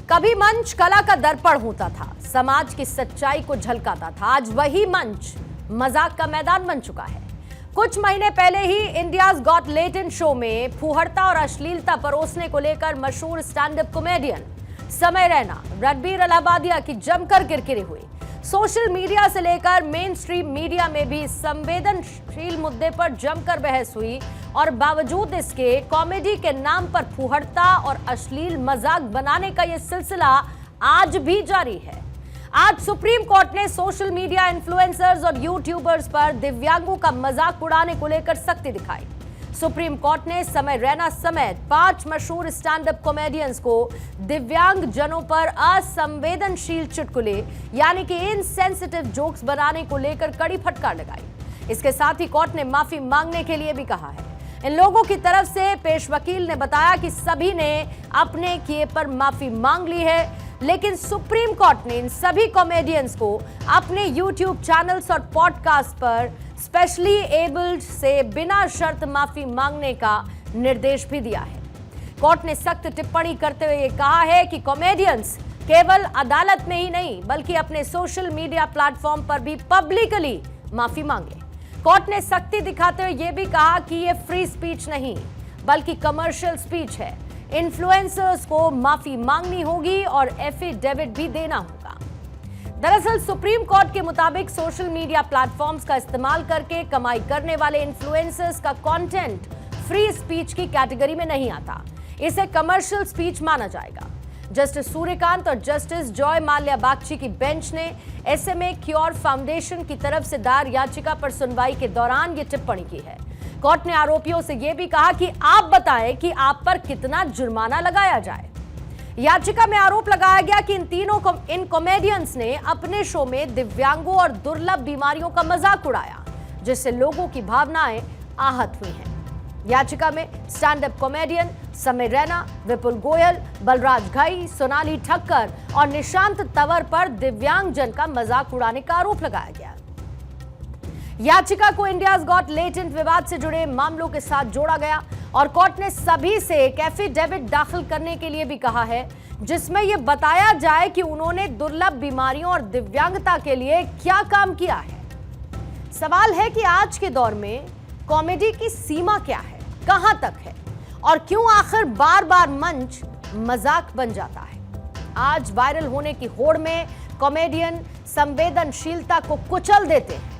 कभी मंच कला का दर्पण होता था, समाज की सच्चाई को झलकाता था। आज वही मंच मजाक का मैदान बन चुका है। कुछ महीने पहले ही इंडियाज गॉट लेटेंट शो में फूहड़ता और अश्लीलता परोसने को लेकर मशहूर स्टैंड अप कॉमेडियन समय रैना, रणबीर इलाहाबादिया की जमकर किरकिरी हुई। सोशल मीडिया से लेकर मेन स्ट्रीम मीडिया में भी संवेदनशील मुद्दे पर जमकर बहस हुई और बावजूद इसके कॉमेडी के नाम पर फूहड़ता और अश्लील मजाक बनाने का यह सिलसिला आज भी जारी है। आज सुप्रीम कोर्ट ने सोशल मीडिया इन्फ्लुएंसर्स और यूट्यूबर्स पर दिव्यांगों का मजाक उड़ाने को लेकर सख्ती दिखाई। सुप्रीम कोर्ट ने समय रैना समेत 5 मशहूर स्टैंड अप कॉमेडियंस को दिव्यांग जनों पर असंवेदनशील चुटकुले यानी कि इनसेंसिटिव जोक्स बनाने को लेकर कड़ी फटकार लगाई। इसके साथ ही कोर्ट ने माफी मांगने के लिए भी कहा है। इन लोगों की तरफ से पेश वकील ने बताया कि सभी ने अपने किए पर माफी मांग ली है, लेकिन सुप्रीम कोर्ट ने इन सभी कॉमेडियंस को अपने यूट्यूब चैनल्स और पॉडकास्ट पर स्पेशली एबल्ड से बिना शर्त माफी मांगने का निर्देश भी दिया है। कोर्ट ने सख्त टिप्पणी करते हुए कहा है कि कॉमेडियंस केवल अदालत में ही नहीं बल्कि अपने सोशल मीडिया प्लेटफॉर्म पर भी पब्लिकली माफी मांगे। कोर्ट ने सख्ती दिखाते हुए यह भी कहा कि यह फ्री स्पीच नहीं बल्कि कमर्शियल स्पीच है। इन्फ्लुएंसर्स को माफी मांगनी होगी और एफिडेविट भी देना होगा। दरअसल सुप्रीम कोर्ट के मुताबिक सोशल मीडिया प्लेटफॉर्म्स का इस्तेमाल करके कमाई करने वाले इन्फ्लुएंसर्स का कंटेंट फ्री स्पीच की कैटेगरी में नहीं आता, इसे कमर्शियल स्पीच माना जाएगा। जस्टिस सूर्यकांत और जस्टिस जॉय माल्या बागची की बेंच ने एसएमए क्योर फाउंडेशन की तरफ से दायर याचिका पर सुनवाई के दौरान ये टिप्पणी की है। कोर्ट ने आरोपियों से यह भी कहा कि आप बताएं कि आप पर कितना जुर्माना लगाया जाए। याचिका में आरोप लगाया गया कि इन कॉमेडियंस ने अपने शो में दिव्यांगों और दुर्लभ बीमारियों का मजाक उड़ाया, जिससे लोगों की भावनाएं आहत हुई हैं। याचिका में स्टैंड अप कॉमेडियन समय रैना, विपुल गोयल, बलराज घई, सोनाली ठक्कर और निशांत तंवर पर दिव्यांगजन का मजाक उड़ाने का आरोप लगाया गया। याचिका को इंडियाज गॉट लेटेंट विवाद से जुड़े मामलों के साथ जोड़ा गया और कोर्ट ने सभी से एक एफिडेविट दाखिल करने के लिए भी कहा है, जिसमें यह बताया जाए कि उन्होंने दुर्लभ बीमारियों और दिव्यांगता के लिए क्या काम किया है। सवाल है कि आज के दौर में कॉमेडी की सीमा क्या है, कहां तक है और क्यों आखिर बार बार मंच मजाक बन जाता है। आज वायरल होने की होड़ में कॉमेडियन संवेदनशीलता को कुचल देते हैं।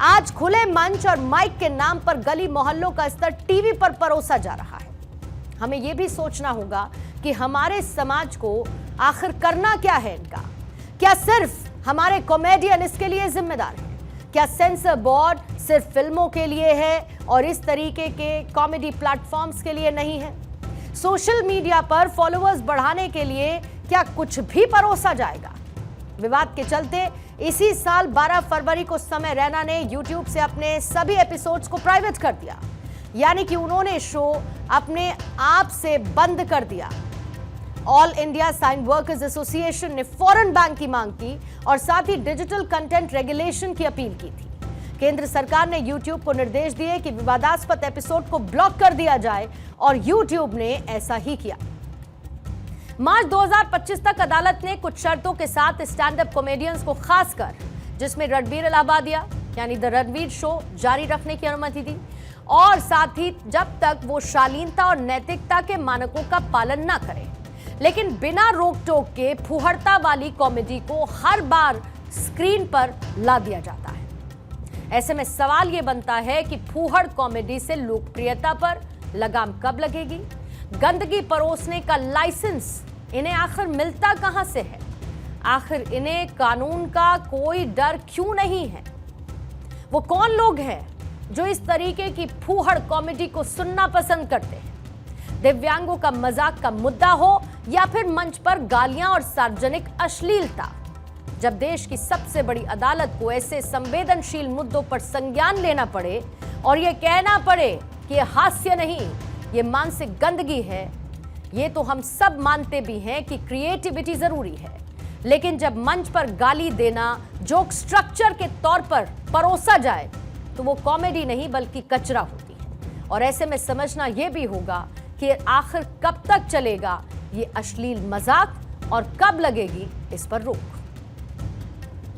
आज खुले मंच और माइक के नाम पर गली मोहल्लों का स्तर टीवी पर परोसा जा रहा है। हमें यह भी सोचना होगा कि हमारे समाज को आखिर करना क्या है इनका। क्या सिर्फ हमारे कॉमेडियन इसके लिए जिम्मेदार है? क्या सेंसर बोर्ड सिर्फ फिल्मों के लिए है और इस तरीके के कॉमेडी प्लेटफॉर्म्स के लिए नहीं है? सोशल मीडिया पर फॉलोअर्स बढ़ाने के लिए क्या कुछ भी परोसा जाएगा? विवाद के चलते इसी साल 12 फरवरी को समय रैना ने YouTube से अपने सभी एपिसोड्स को प्राइवेट कर दिया, यानी कि उन्होंने शो अपने आप से बंद कर दिया। All India sign workers association ने फॉरेन बैंक की मांग की और साथ ही डिजिटल कंटेंट रेगुलेशन की अपील की थी। केंद्र सरकार ने YouTube को निर्देश दिए कि विवादास्पद एपिसोड को ब्लॉक कर दिया जाए और YouTube ने ऐसा ही किया। मार्च 2025 तक अदालत ने कुछ शर्तों के साथ स्टैंड अप कॉमेडियंस को खासकर, जिसमें रणबीर इलाहाबादिया यानी द रणबीर शो जारी रखने की अनुमति दी और साथ ही जब तक वो शालीनता और नैतिकता के मानकों का पालन ना करें। लेकिन बिना रोक टोक के फूहड़ता वाली कॉमेडी को हर बार स्क्रीन पर ला दिया जाता है। ऐसे में सवाल ये बनता है कि फूहड़ कॉमेडी से लोकप्रियता पर लगाम कब लगेगी? गंदगी परोसने का लाइसेंस इन्हें आखिर मिलता कहां से है? आखिर इन्हें कानून का कोई डर क्यों नहीं है? वो कौन लोग हैं जो इस तरीके की फूहड़ कॉमेडी को सुनना पसंद करते हैं? दिव्यांगों का मजाक का मुद्दा हो या फिर मंच पर गालियां और सार्वजनिक अश्लीलता, जब देश की सबसे बड़ी अदालत को ऐसे संवेदनशील मुद्दों पर संज्ञान लेना पड़े और यह कहना पड़े कि यह हास्य नहीं, ये मानसिक गंदगी है, ये तो हम सब मानते भी हैं कि क्रिएटिविटी जरूरी है, लेकिन जब मंच पर गाली देना जोक स्ट्रक्चर के तौर पर परोसा जाए तो वो कॉमेडी नहीं बल्कि कचरा होती है। और ऐसे में समझना यह भी होगा कि आखिर कब तक चलेगा ये अश्लील मजाक और कब लगेगी इस पर रोक।